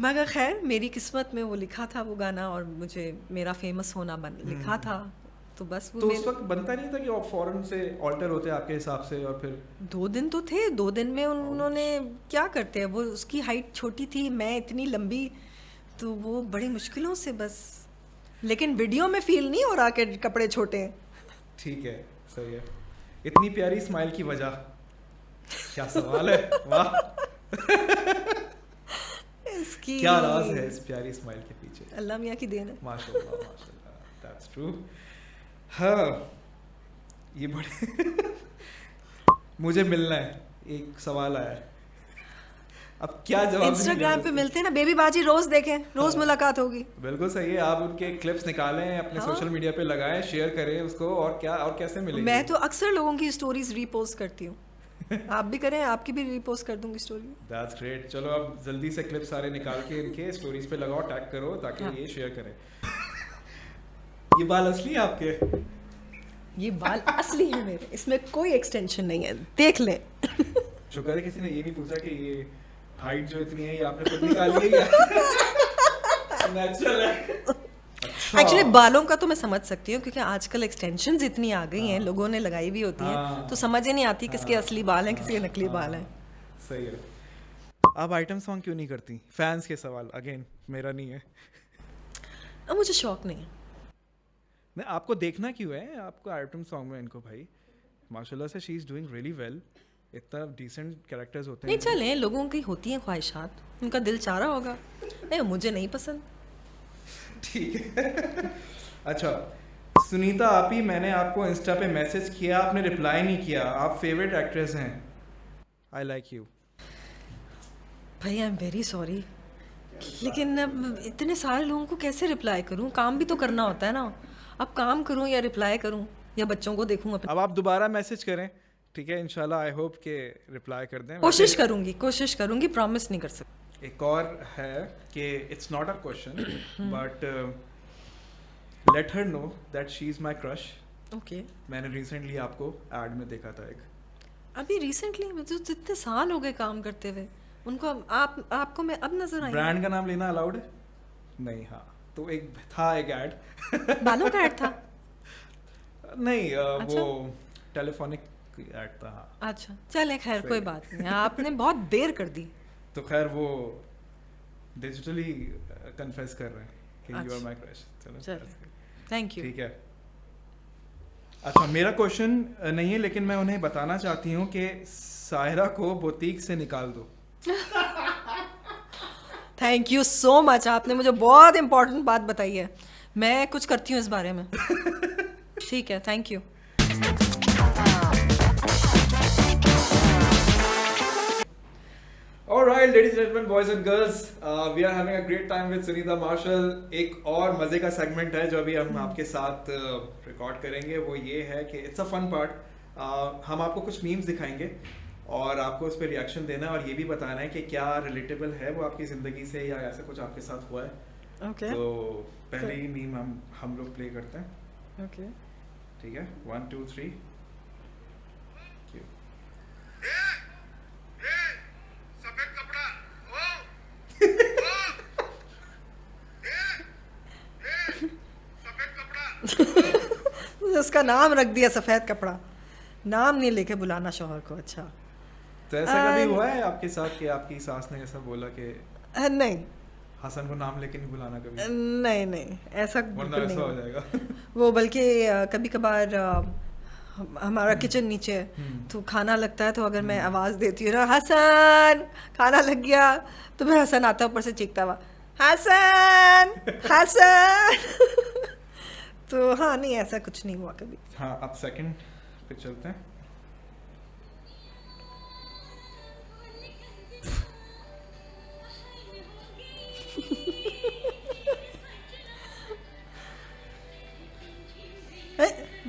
A: मगर खैर मेरी किस्मत में वो लिखा था वो गाना, और मुझे मेरा फेमस होना लिखा था. तो बस वो
B: तो उस वक्त बनता नहीं था कि आप फॉरेन से ऑल्टर होते आपके हिसाब से? और फिर
A: 2 दिन तो थे, 2 दिन में उन्होंने क्या करते हैं, वो उसकी हाइट छोटी थी, मैं इतनी लंबी, तो वो बड़ी मुश्किलों से बस. लेकिन वीडियो में फील नहीं हो रहा कि कपड़े छोटे हैं.
B: ठीक है, सही है. इतनी प्यारी स्माइल की वजह क्या सवाल है. वाह
A: इसकी
B: क्या राज है इस प्यारी स्माइल के पीछे?
A: अल्लाह मियाँ की देन है.
B: माशाल्लाह माशाल्लाह, दैट्स ट्रू. हाँ, ये बड़े मुझे मिलना है. एक सवाल आया है, अब क्या जवाब?
A: इंस्टाग्राम पे मिलते हैं ना बेबी बाजी, रोज देखें, रोज मुलाकात होगी.
B: बिल्कुल सही है. आप उनके क्लिप्स निकालें, अपने सोशल मीडिया पे लगाएं, शेयर करें उसको. और क्या, और कैसे मिलेंगे?
A: मैं तो अक्सर लोगों की स्टोरीज रीपोस्ट करती हूँ. आप भी करें, आपकी भी रीपोस्ट कर दूंगी स्टोरी.
B: That's great. चलो अब जल्दी से क्लिप सारे निकाल के इनके स्टोरीज पे लगाओ, टैग करो, ताकि ये शेयर करें. ये बाल असली है आपके?
A: ये बाल असली है मेरे, इसमें कोई एक्सटेंशन नहीं है, देख लें.
B: शुक्र है किसी ने ये नहीं पूछा कि ये हाइट जो इतनी है ये आपने खुद निकाली है या नेचुरल है. अच्छा.
A: एक्चुअली बालों का तो मैं समझ सकती हूँ, क्योंकि आजकल एक्सटेंशंस इतनी आ गई हैं, लोगों ने लगाई भी होती हैं, तो समझ ही नहीं आती किसके असली बाल हैं, किसके नकली बाल हैं.
B: सही है. आप आइटम सॉन्ग क्यों नहीं करती? फैंस के सवाल, अगेन मेरा नहीं है.
A: अब मुझे शौक नहीं है.
B: नहीं, आपको देखना क्यों है आपको आइटम सॉन्ग में इनको? भाई माशाल्लाह से she is doing really well. इतना डिसेंट कैरेक्टर्स होते हैं.
A: नहीं चले, लोगों की होती हैं ख्वाहिशात, उनका दिल चाह रहा होगा. नहीं, मुझे नहीं पसंद.
B: ठीक है. अच्छा, सुनीता आपी, मैंने आपको इंस्टा पे मैसेज किया, आपने रिप्लाई नहीं किया. आप फेवरेट एक्ट्रेस हैं. I like you.
A: भाई आई एम वेरी सॉरी, लेकिन अब इतने सारे लोगों को कैसे रिप्लाई करूं? काम भी तो करना होता है ना. अब काम करूं या रिप्लाई करूं या बच्चों को देखूं अपने?
B: अब आप दोबारा मैसेज करें, ठीक है? इंशाल्लाह आई होप के रिप्लाई कर दें.
A: कोशिश करूंगी, प्रॉमिस नहीं कर सकती.
B: एक और है कि it's not a question, but let her know that she is my crush.
A: Okay.
B: मैंने रिसेंटली आपको एड में देखा था एक.
A: अभी रिसेंटली मुझे जितने साल हो गए काम करते हुए, उनको आपको मैं अब नजर आई.
B: ब्रांड का नाम लेना अलाउड है? नहीं. हाँ, तो एक था एक ऐड.
A: बालों का ऐड था?
B: नहीं,
A: अच्छा?
B: वो टेलीफोनिक ऐड था. हाँ.
A: अच्छा, चले खैर, कोई बात नहीं. आपने बहुत देर कर दी.
B: तो खैर वो डिजिटली कन्फेस कर रहे हैं कि यू आर माय क्रश. चलो,
A: थैंक यू.
B: ठीक है. अच्छा, मेरा क्वेश्चन नहीं है, लेकिन मैं उन्हें बताना चाहती हूँ कि साहिरा को बुटीक से निकाल दो.
A: थैंक यू सो मच, आपने मुझे बहुत इंपॉर्टेंट बात बताई है. मैं कुछ करती हूँ इस बारे में. ठीक है, thank you.
B: Alright, ladies and gentlemen, boys and girls, we are having a great time with Sunita Marshall. एक और मजे का सेगमेंट है जो अभी हम आपके साथ रिकॉर्ड करेंगे. वो ये है कि इट्स अ फन पार्ट. हम आपको कुछ मीम्स दिखाएंगे और आपको उस पर रिएक्शन देना है और ये भी बताना है कि क्या रिलेटेबल है वो आपकी जिंदगी से या ऐसा कुछ आपके साथ हुआ है.
A: Okay.
B: तो पहले ही मीम हम लोग प्ले करते हैं.
A: Okay.
B: ठीक है, 1 2 3.
C: सफेद कपड़ा सफेद कपड़ा
A: उसका नाम रख दिया सफेद कपड़ा. नाम नहीं लेके बुलाना शौहर को. अच्छा.
B: तो ऐसा कभी हुआ है आपके साथ कि आपकी सास ने ऐसा बोला कि
A: नहीं
B: हसन को नाम लेके नहीं बुलाना कभी?
A: नहीं नहीं ऐसा
B: वरना
A: बिल्कुल
B: ऐसा
A: नहीं
B: हो
A: हुआ.
B: जाएगा.
A: वो बल्कि कभी कभार हमारा किचन नीचे है तो खाना लगता है तो अगर मैं आवाज़ देती हूँ ना हसन खाना लग गया तो फिर हसन आता है ऊपर से चीखता हुआ हसन हसन. तो हाँ नहीं ऐसा कुछ नहीं हुआ कभी.
B: हाँ, अब सेकंड पे चलते हैं.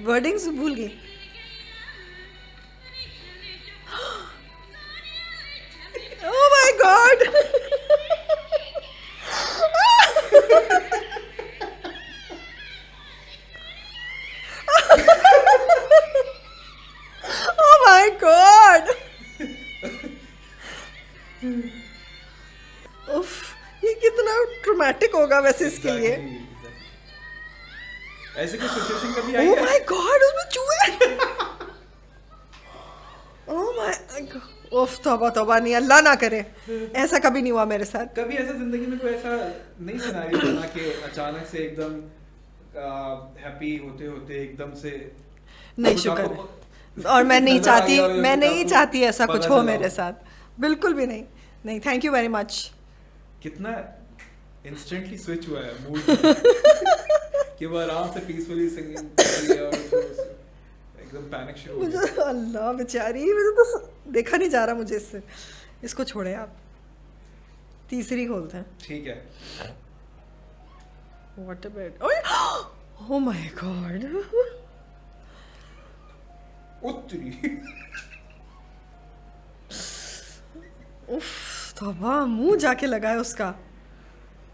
A: वर्डिंग्स भूल गई. Oh my God! Oh my God! उफ, ये कितना ट्रॉमेटिक होगा वैसे इसके लिए.
B: Exactly, exactly. ऐसे कोई सिचुएशन कभी आई
A: Oh
B: है?
A: my God! उसमें चूहे. Oh my God! उफ तौबा तौबा नहीं अल्लाह ना करे. ऐसा कभी नहीं हुआ मेरे साथ.
B: कभी ऐसा जिंदगी में कोई ऐसा नहीं सिनेरियो बना कि अचानक से एकदम हैप्पी होते होते एकदम से
A: नहीं
B: कुछ
A: शुक्र
B: आपको
A: है. और मैं नहीं
B: नजर आ
A: चाहती
B: गया और
A: मैं
B: कुछ
A: नहीं
B: आपको
A: चाहती ऐसा कुछ
B: पता
A: हो
B: चला
A: मेरे
B: हो.
A: साथ. बिल्कुल भी नहीं. नहीं थैंक यू वेरी मच.
B: कितना इंस्टेंटली स्विच हुआ है मूड कि वो आराम से पीसफुली सिंगिंग कर रही है और फिर एकदम पैनिक शुरू हो गया.
A: अल्लाह बेचारी मुझे तो देखा नहीं जा रहा मुझे इससे. इसको छोड़े आप. तीसरी खोलते हैं.
B: ठीक है.
A: What a bed. Oh my God.
B: उत्तरी
A: उफ तौबा मुंह जाके लगा है उसका.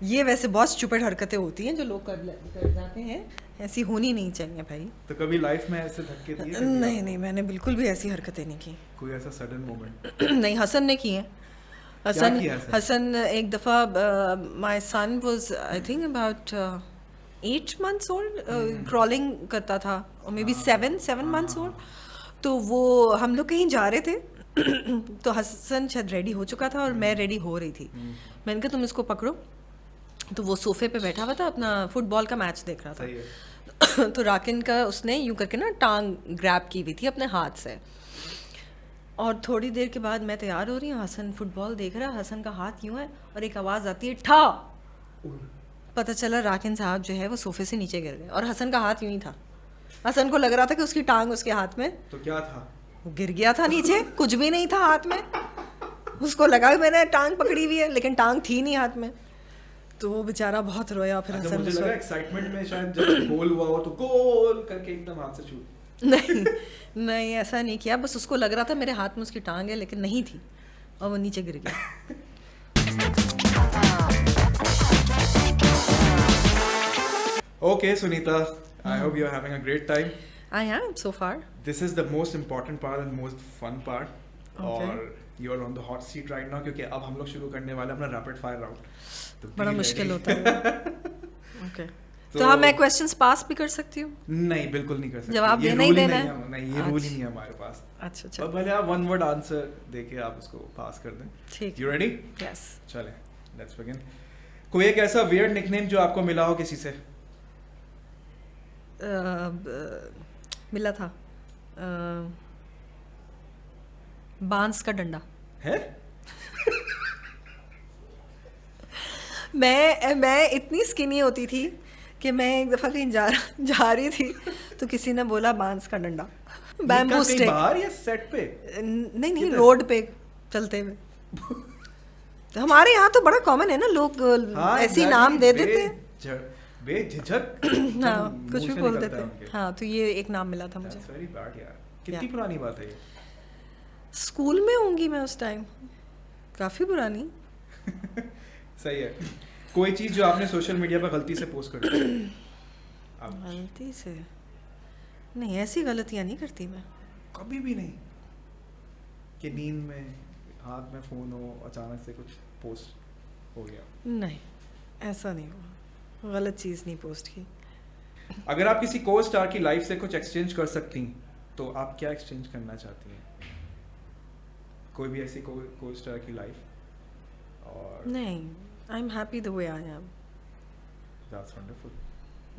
A: ये वैसे बहुत स्टूपिड हरकतें होती हैं जो लोग कर जाते हैं. ऐसी होनी नहीं चाहिए भाई.
B: तो कभी लाइफ में ऐसे धक्के दिए कभी
A: नहीं
B: आप?
A: नहीं मैंने बिल्कुल भी ऐसी हरकतें नहीं की.
B: कोई ऐसा सडन मोमेंट?
A: नहीं हसन ने की है. हसन
B: किया हसन?
A: हसन एक दफ़ा my son was I think about 8 months old crawling करता था और मे बी 7 months old. तो वो हम लोग कहीं जा रहे थे तो हसन शायद रेडी हो चुका था और मैं रेडी हो रही थी. मैंने कहा तुम इसको पकड़ो. तो वो सोफे पे बैठा हुआ था अपना फुटबॉल का मैच देख रहा
B: सही है.
A: था. तो राकिन का उसने यूं करके ना टांग ग्रैब की हुई थी अपने हाथ से. और थोड़ी देर के बाद मैं तैयार हो रही हूँ. हसन फुटबॉल देख रहा है. हसन का हाथ यूं है और एक आवाज़ आती है ठा. पता चला राकिन साहब जो है वो सोफे से नीचे गिर गए और हसन का हाथ यूं ही था. हसन को लग रहा था कि उसकी टांग उसके हाथ में.
B: तो क्या था?
A: वो गिर गया था नीचे. कुछ भी नहीं था हाथ में. उसको लगा कि मैंने टांग पकड़ी हुई है लेकिन टांग थी नहीं हाथ में. तो वो बेचारा बहुत रोया. फिर
B: अच्छा,
A: हसन
B: मुझे लगा
A: ने
B: एक्साइटमेंट में शायद जब गोल हुआ हो तो गोल करके एकदम हाथ से छूट.
A: नहीं नहीं ऐसा नहीं किया. बस उसको लग रहा था मेरे हाथ में उसकी टांग है लेकिन नहीं थी और वो नीचे गिर गया.
B: Okay, Sunita, I hope you're having a great time.
A: I am so far.
B: This is the most important part and most fun part.
A: Okay.
B: और you're on the hot seat right now क्योंकि अब हम लोग शुरू करने वाले हैं अपना रैपिड फायर राउंड. तो
A: बड़ा
B: be
A: मुश्किल
B: ready.
A: होता है. ओके. तो हाँ मैं क्वेश्चंस पास भी कर सकती हूँ.
B: नहीं, बिल्कुल नहीं कर सकते.
A: जवाब
B: ये
A: देना ही
B: rule
A: देना
B: नहीं
A: है?
B: नहीं, ये रूल ही नहीं है हमारे पास.
A: अच्छा
B: और
A: अच्छा
B: भले आप वन वर्ड आंसर देके आप उसको पास कर दें.
A: ठीक.
B: You ready?
A: यस.
B: चलें, let's begin. कोई एक ऐसा weird nickname जो आपको मिला हो किसी से?
A: मिला था. बांस का डंडा.
B: है?
A: मैं इतनी स्किनी होती थी कि मैं एक दफ़ा कहीं जा रही थी तो किसी ने बोला बांस का डंडा. बैम्बू
B: कहीं
A: स्टिक.
B: बाहर या सेट पे?
A: नहीं
B: किधर?
A: रोड पे चलते हुए. तो हमारे यहाँ तो बड़ा कॉमन है ना, लोग
B: हाँ,
A: ऐसे
B: exactly,
A: नाम दे देते हैं।
B: बेझिझक
A: हाँ,
B: मुंह
A: कुछ
B: से
A: भी बोल
B: निकलता
A: देते
B: है
A: हैं।
B: उनके।
A: हाँ, तो ये एक नाम मिला था मुझे।
B: That's very bad यार। कितनी
A: Yeah.
B: पुरानी बात है ये?
A: स्कूल में होंगी मैं उस टाइम, काफ़ी पुरानी।
B: सही है। कोई चीज जो आपने सोशल मीडिया पर गलती से पोस्ट कर दी? अब
A: गलती से नहीं, ऐसी गलतियाँ नहीं करती मैं।
B: कभी भी नहीं कि नींद में हाथ में फोन हो, अचानक से कुछ पोस्ट हो गया?
A: नहीं, ऐसा नहीं हुआ, गलत चीज़ नहीं पोस्ट की।
B: अगर आप किसी को स्टार की लाइफ से कुछ एक्सचेंज कर सकती तो आप क्या एक्सचेंज करना चाहती हैं? कोई भी ऐसी को स्टार की लाइफ? और
A: नहीं, I am happy the way I am.
B: That's wonderful.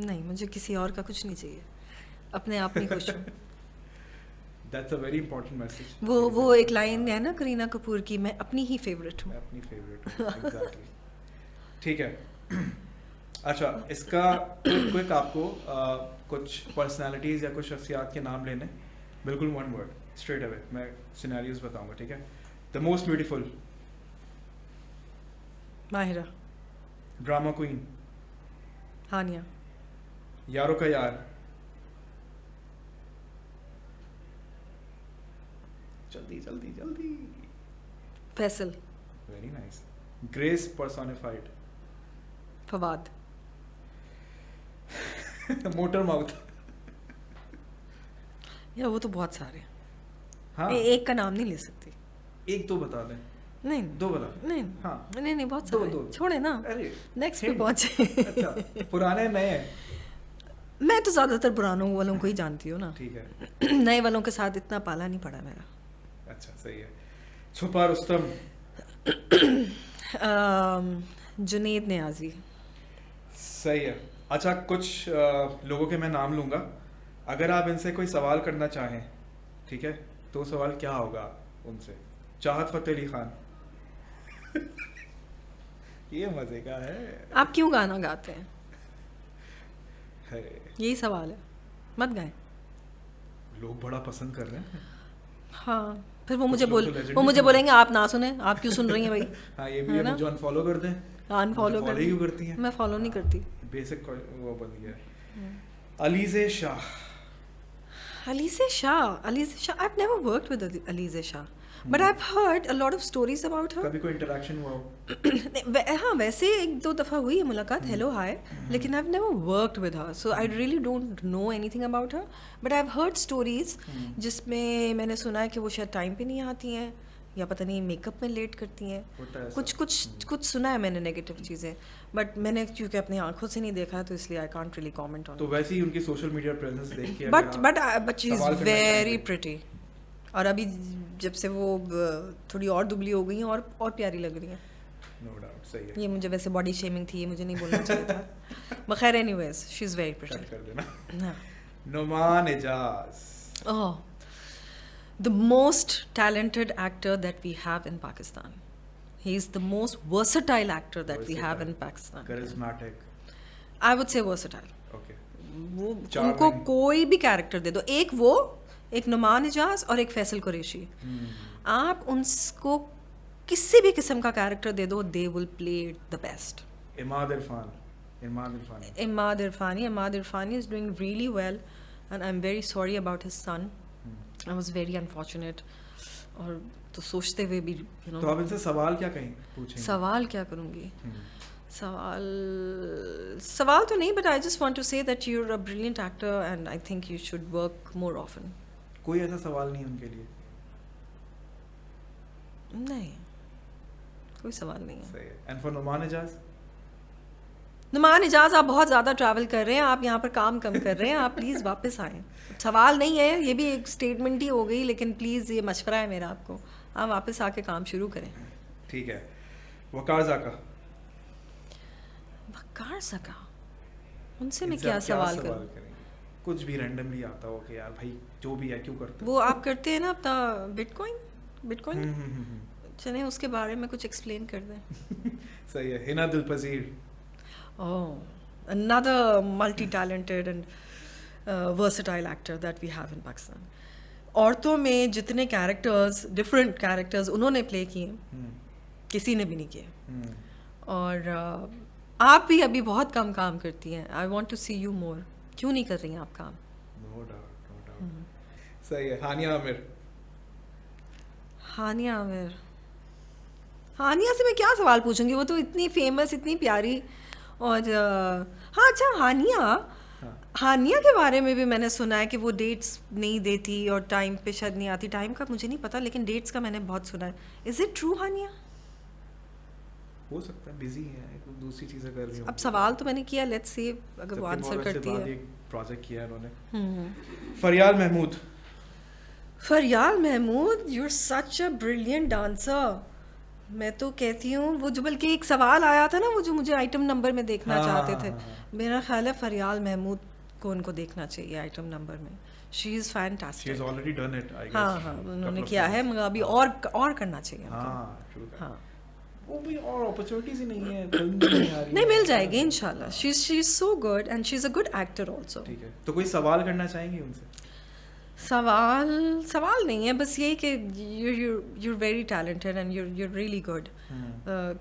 A: नहीं, मुझे किसी और का कुछ नहीं चाहिए, अपने आप में खुश हूँ।
B: That's a very important message.
A: वो एक लाइन है ना करीना कपूर की, मैं अपनी ही फेवरेट हूँ।
B: मैं अपनी फेवरेट हूँ, एग्जैक्टली। ठीक है। अच्छा, इसका क्विक आपको कुछ पर्सनालिटीज या कुछ शख्सियात के नाम लेने, बिल्कुल वन वर्ड, स्ट्रेट अवे मैं सिनेरियोज बताऊंगा, ठीक है? The most beautiful,
A: Mahira,
B: drama queen,
A: Haniya,
B: यारों का यार, जल्दी जल्दी जल्दी,
A: Faisal,
B: very nice, grace personified,
A: Fawad,
B: motor mouth.
A: या वो तो बहुत सारे,
B: हाँ,
A: एक का नाम नहीं ले सकती।
B: एक तो बता दें,
A: नहीं,
B: दो बता।
A: नहीं,
B: हाँ,
A: नहीं, बहुत
B: दो,
A: सारे,
B: दो।
A: छोड़े ना,
B: अरे
A: नेक्स्ट पे
B: hint।
A: पहुंचे।
B: अच्छा, पुराने नए?
A: मैं तो ज़्यादातर पुरानों वालों को ही जानती हूँ ना,
B: ठीक है,
A: नए वालों के साथ इतना पाला नहीं पड़ा मेरा।
B: अच्छा सही है। छुपा रुस्तम,
A: जुनेद नियाजी,
B: सही है। अच्छा, कुछ लोगों के मैं नाम लूँगा, अगर आप इनसे कोई सवाल करना चाहें, ठीक है, तो सवाल क्या होगा उनसे? चाहत फतेह अली खान। ये मजे का है।
A: आप क्यों गाना गाते हैं?
B: है,
A: यही सवाल है, मत गाएं।
B: लोग बड़ा पसंद कर रहे हैं।
A: हाँ, फिर वो
B: कुछ
A: मुझे
B: लोग
A: बोल
B: तो legend
A: वो
B: ही
A: मुझे
B: सुनते
A: बोलेंगे आप ना सुने, आप क्यों सुन रही हैं भाई?
B: हाँ, ये भी
A: है
B: है,
A: ना?
B: मुझे अनफॉलो कर दें।
A: अनफॉलो
B: मुझे
A: कर
B: follow क्यों करती हैं?
A: मैं फॉलो नहीं करती।
B: बेसिक वो बन गया है। Alizeh Shah,
A: Alize Shah, I've never worked with Alize Shah, but I've heard a lot of stories about her.
B: कभी कोई इंटरेक्शन हुआ हो?
A: हाँ, वैसे एक दो दफ़ा हुई है मुलाकात, हेलो हाय, लेकिन I've never worked with her, so I really don't know anything about her, but I've heard stories जिसमें मैंने सुना है कि वो शायद टाइम पे नहीं आती हैं, या पता नहीं मेकअप में लेट करती हैं,
B: होता है ऐसा।
A: कुछ सुना है मैंने नेगेटिव चीज़ें, बट मैंने क्योंकि अपनी आंखों से नहीं देखा है तो इसलिए I can't really comment on
B: तो वैसे ही उनकी सोशल मीडिया प्रेजेंस देख के
A: बट शी इज़
B: सवाल करना
A: वेरी
B: चाहेंगे।
A: प्रिटी, और अभी जब से वो थोड़ी और दुबली हो गई हैं और प्यारी लग रही हैं।
B: नो डाउट, सही है।
A: ये मुझे वैसे बॉडी शेमिंग थी, ये मुझे नहीं बोलना चाहिए था, बखैर anyways she is very
B: cute
A: pretty.
B: कर देना।
A: हाँ,
B: Numan Ejaz,
A: oh, the most talented actor that we have in Pakistan. He is the most versatile actor that we have in Pakistan.
B: charismatic,
A: I would say versatile.
B: okay,
A: वो
B: Charming.
A: उनको कोई भी character दे दो, एक वो, एक नुमान एजाज और एक फैसल कुरैशी, आप उनको किसी भी किस्म का कैरेक्टर दे दो, they will play it the best.
B: Imad Irfan,
A: Imad Irfani is doing really well, and I'm very sorry about his son. I was very unfortunate. और तो सोचते हुए भी
B: तो आप इनसे सवाल क्या कहीं पूछेंगे?
A: सवाल क्या करूँगी? सवाल तो नहीं, but I just want to say that you're a brilliant actor and I think you should work more often.
B: कोई ऐसा सवाल नहीं उनके लिए?
A: नहीं, कोई सवाल नहीं है.
B: सही है। And for Numan Ejaz?
A: नुमान एजाज, आप बहुत ज़्यादा ट्रैवल कर रहे हैं, आप यहाँ पर काम कम कर रहे हैं, आप प्लीज़ वापस आएँ. सवाल नहीं है, ये भी एक स्टेटमेंट ही हो गई, लेकिन प्लीज़ ये मशवरा है मेरा आपको, आप वापस आके काम शुरू करें.
B: ठीक है। वकार ज़ाका,
A: वकार ज़का, उनसे मैं
B: इनसे
A: क्या
B: आप
A: सवाल करूं?
B: करेंगे? कुछ भी रैंडमली आता हो कि यार भाई जो भी है क्यों करते
A: वो आप करते हैं ना अपना बिटकॉइन,
B: हो?
A: चलें उसके बारे में कुछ एक्सप्लेन कर दें.
B: सही है। Hina Dilpazir,
A: Oh, another multi-talented and versatile actor that we have in Pakistan. औरतों में जितने कैरेक्टर्स, डिफरेंट कैरेक्टर्स उन्होंने प्ले किए, किसी ने भी नहीं किए। और आप भी अभी बहुत कम काम करती हैं। I want to see you more. क्यों नहीं कर रही हैं आप काम?
B: No doubt. सही है। हानिया आमिर।
A: हानिया आमिर, हानिया से मैं क्या सवाल पूछूंगी? वो तो इतनी फेमस, इतनी प्यारी। और हाँ, अच्छा, हानिया के बारे में भी मैंने सुना है कि वो डेट्स नहीं देती और टाइम पे शायद नहीं आती। टाइम का मुझे नहीं पता, लेकिन डेट्स का मैंने बहुत सुना है। इज इट ट्रू हानिया?
B: हो सकता है बिजी है, दूसरी चीजें कर रही हो।
A: अब सवाल तो मैंने किया, लेट्स सी अगर वो आंसर करती है।
B: प्रोजेक्ट किया उन्होंने। Fariyal Mahmood.
A: Fariyal Mahmood, you are such a brilliant dancer. मैं तो कहती हूँ, वो जो बल्कि एक सवाल आया था ना, वो जो मुझे आइटम नंबर में देखना चाहते थे, मेरा ख्याल है फरियाल महमूद को उनको देखना चाहिए आइटम नंबर में। She is fantastic.
B: She has already done it, I guess.
A: हाँ, उन्होंने किया है, मगर अभी और करना चाहिए। हाँ,
B: वो भी और अपॉर्चुनिटीज ही नहीं है, फिल्म नहीं आ रही।
A: नहीं, मिल जाएगी इंशाल्लाह। She is so good and she is a good actor also.
B: ठीक है, तो कोई सवाल करना चाहेंगे उनसे?
A: सवाल नहीं है, बस यही कि you're very talented and you're really good.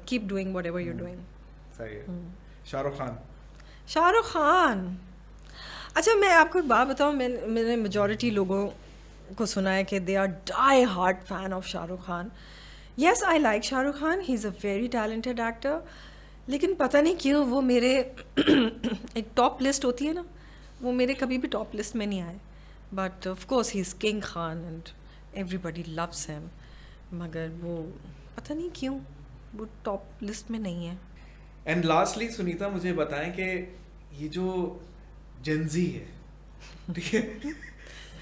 A: Keep doing whatever you're doing.
B: सही है।
A: शाहरुख खान, अच्छा, मैं आपको एक बात बताऊं, मैंने मेजॉरिटी लोगों को सुना है कि they are die hard fan of Shahrukh Khan. Yes, I like Shahrukh Khan, he is a very talented actor, लेकिन पता नहीं क्यों वो मेरे एक टॉप लिस्ट होती है ना, वो मेरे कभी भी टॉप लिस्ट में नहीं आए। But of course he is king Khan and everybody loves him, मगर वो पता नहीं क्यों वो टॉप लिस्ट में नहीं है।
B: एंड लास्टली सुनीता, मुझे बताएं कि ये जो जेनजी है, ठीक है,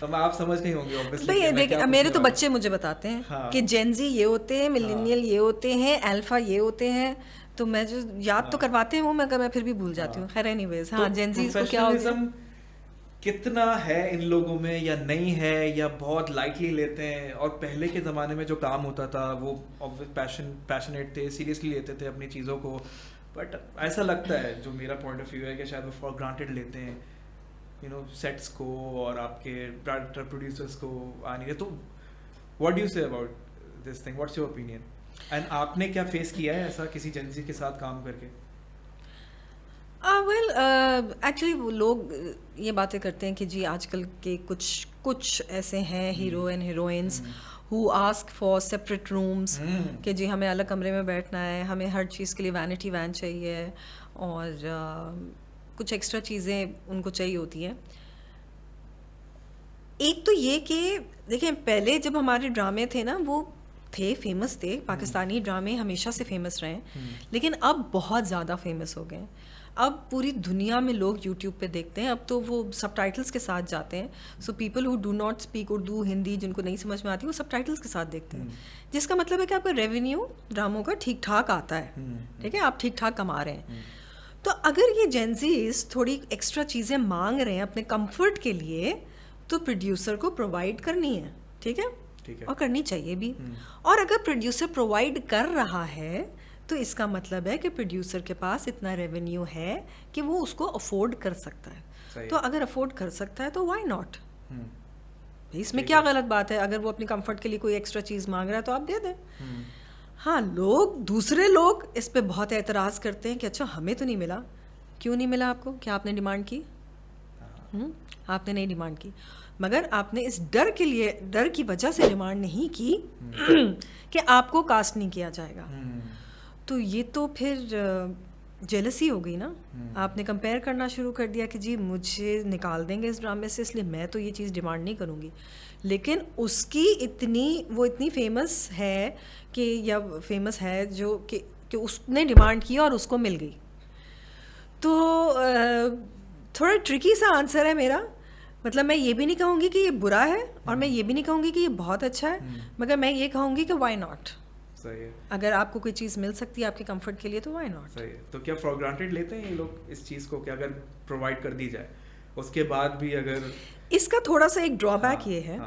B: अब आप समझ नहीं होंगे ऑब्वियसली।
A: भाई देखिए, मेरे तो बच्चे मुझे बताते हैं कि जेनजी ये होते हैं, मिलेनियल ये होते हैं, अल्फा ये होते हैं, तो मैं जो याद तो करवाते हैं वो मैं फिर भी भूल जाती हूँ। खैर एनीवेज, हाँ, जेनजी को क्या हो गया,
B: कितना है इन लोगों में या नहीं है, या बहुत लाइटली लेते हैं? और पहले के ज़माने में जो काम होता था वो पैशनेट थे, सीरियसली लेते थे अपनी चीज़ों को, बट ऐसा लगता है, जो मेरा पॉइंट ऑफ व्यू है, कि शायद वो फॉर ग्रांटेड लेते हैं, यू नो, सेट्स को और आपके डायरेक्टर प्रोड्यूसर्स को आने। तो what do you say about this thing? What's your opinion? And आपने क्या फेस किया है ऐसा किसी जेनजी के साथ काम करके?
A: वेल, एक्चुअली वो लोग ये बातें करते हैं कि जी आजकल के कुछ ऐसे हैं hero and heroines who ask for separate rooms, कि जी हमें अलग कमरे में बैठना है, हमें हर चीज़ के लिए वैनिटी वैन चाहिए, और कुछ एक्स्ट्रा चीज़ें उनको चाहिए होती हैं। एक तो ये कि देखें, पहले जब हमारे ड्रामे थे ना, वो थे फेमस थे, पाकिस्तानी ड्रामे हमेशा से फेमस रहे, लेकिन अब बहुत ज़्यादा फेमस हो गए। अब पूरी दुनिया में लोग यूट्यूब पे देखते हैं, अब तो वो सबटाइटल्स के साथ जाते हैं। So people who do not speak Urdu, Hindi, जिनको नहीं समझ में आती, वो सबटाइटल्स के साथ देखते हैं, जिसका मतलब है कि आपका रेवेन्यू ड्रामों का ठीक ठाक आता है, ठीक है, आप ठीक ठाक कमा रहे हैं। तो अगर ये जेनजीज थोड़ी एक्स्ट्रा चीज़ें मांग रहे हैं अपने कंफर्ट के लिए, तो प्रोड्यूसर को प्रोवाइड करनी है, ठीक है, और करनी चाहिए भी। और अगर प्रोड्यूसर प्रोवाइड कर रहा है, तो इसका मतलब है कि प्रोड्यूसर के पास इतना रेवेन्यू है कि वो उसको अफोर्ड कर सकता है। तो अगर अफोर्ड कर सकता है तो व्हाई नॉट? इसमें क्या गलत बात है? अगर वो अपनी कंफर्ट के लिए कोई एक्स्ट्रा चीज़ मांग रहा है तो आप दे दें। हाँ, दूसरे लोग इस पे बहुत एतराज़ करते हैं कि अच्छा हमें तो नहीं मिला। क्यों नहीं मिला आपको? क्या आपने डिमांड की? आपने नहीं डिमांड की, मगर आपने इस डर की वजह से डिमांड नहीं की कि आपको कास्ट नहीं किया जाएगा। तो ये तो फिर जेलसी हो गई ना। आपने कंपेयर करना शुरू कर दिया कि जी मुझे निकाल देंगे इस ड्रामे से, इसलिए मैं तो ये चीज़ डिमांड नहीं करूँगी। लेकिन उसकी वो इतनी फेमस है जो कि उसने डिमांड की और उसको मिल गई। तो थोड़ा ट्रिकी सा आंसर है मेरा। मतलब मैं ये भी नहीं कहूँगी कि ये बुरा है और मैं ये भी नहीं कहूँगी कि ये बहुत अच्छा है, मगर मैं ये कहूँगी कि व्हाई नॉट।
B: सही है। अगर
A: आपको कोई चीज़ मिल सकती है आपके कंफर्ट के लिए तो व्हाई नॉट।
B: सही है। तो क्या फॉर ग्रांटेड लेते हैं ये लोग इस चीज़ को कि अगर प्रोवाइड कर दी जाए उसके बाद भी अगर?
A: इसका थोड़ा सा एक ड्रॉबैक ये है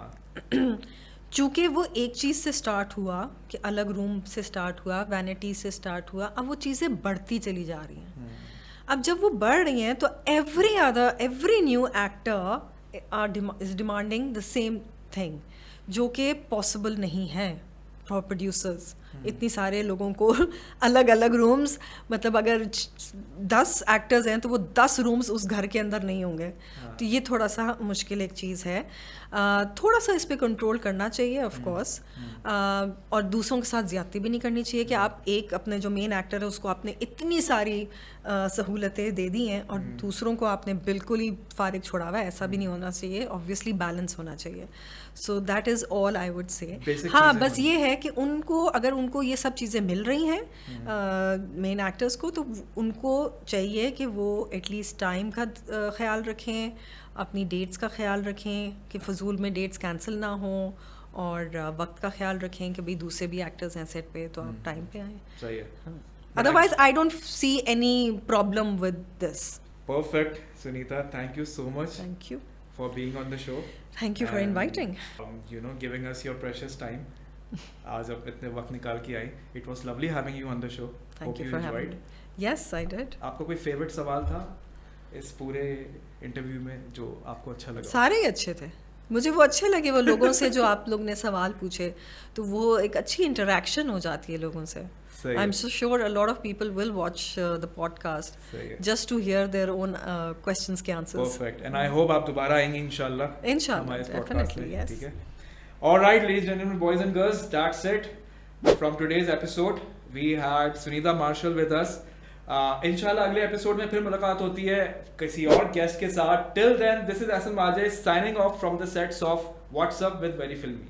A: चूँकि वो एक चीज़ से स्टार्ट हुआ कि अलग रूम से स्टार्ट हुआ, वैनिटी से स्टार्ट हुआ, अब वो चीज़ें बढ़ती चली जा रही हैं। अब जब वो बढ़ रही हैं तो every new actor is demanding the same thing, जो कि पॉसिबल नहीं है फॉर प्रोड्यूसर्स। इतनी सारे लोगों को अलग अलग रूम्स, मतलब अगर 10 एक्टर्स हैं तो वो 10 रूम्स उस घर के अंदर नहीं होंगे, तो ये थोड़ा सा मुश्किल एक चीज़ है। थोड़ा सा इस पे कंट्रोल करना चाहिए ऑफ कोर्स, और दूसरों के साथ ज़्यादती भी नहीं करनी चाहिए कि आप एक अपने जो मेन एक्टर है उसको आपने इतनी सारी सहूलतें दे दी हैं और दूसरों को आपने बिल्कुल ही फारिग छोड़ा हुआ है, ऐसा भी नहीं होना चाहिए। ऑब्वियसली बैलेंस होना चाहिए। So that is all I would say. हाँ, बस ये है कि उनको, अगर उनको ये सब चीज़ें मिल रही हैं मेन एक्टर्स को, तो उनको चाहिए कि वो एटलीस्ट टाइम का ख्याल रखें, अपनी डेट्स का ख्याल रखें कि फजूल में डेट्स कैंसिल ना हो, और वक्त का ख्याल रखें कि भाई दूसरे भी एक्टर्स हैं सेट पे, तो आप टाइम पे आएँ।
B: सही है।
A: Otherwise I don't see any problem with this.
B: Perfect, Sunita. Thank you so much
A: thank you,
B: for being on the show.
A: Thank you for
B: And,
A: inviting.
B: you know, giving us your precious time. आज आप इतने वक्त निकाल के आई. It was lovely having you on the show.
A: Thank
B: Hope
A: you
B: you
A: for
B: enjoyed.
A: Having. Yes I did.
B: आपका कोई favourite सवाल था इस पूरे इंटरव्यू में जो आपको अच्छा लगा?
A: सारे ही अच्छे थे, मुझे वो अच्छे लगे वो लोगों से जो आप लोग ने सवाल पूछे, तो वो एक अच्छी इंटरेक्शन हो जाती है लोगों से।
B: सही
A: आई एम
B: है,
A: so sure a lot of people will watch the podcast
B: सही है.
A: Just to hear their own questions के answers.
B: Perfect. And I hope आप दोबारा आएंगे इंशाल्लाह.
A: इंशाल्लाह,
B: हमारे इस podcast
A: definitely,
B: में,
A: yes.
B: ठीक है. All right, ladies and gentlemen, boys and girls, that's it from today's episode. We had Sunita Marshall with us. इंशाल्लाह अगले एपिसोड में फिर मुलाकात होती है किसी और गेस्ट के साथ. Till then, this is Ahsan Majid signing off from the sets of What's Up with Very Filmy.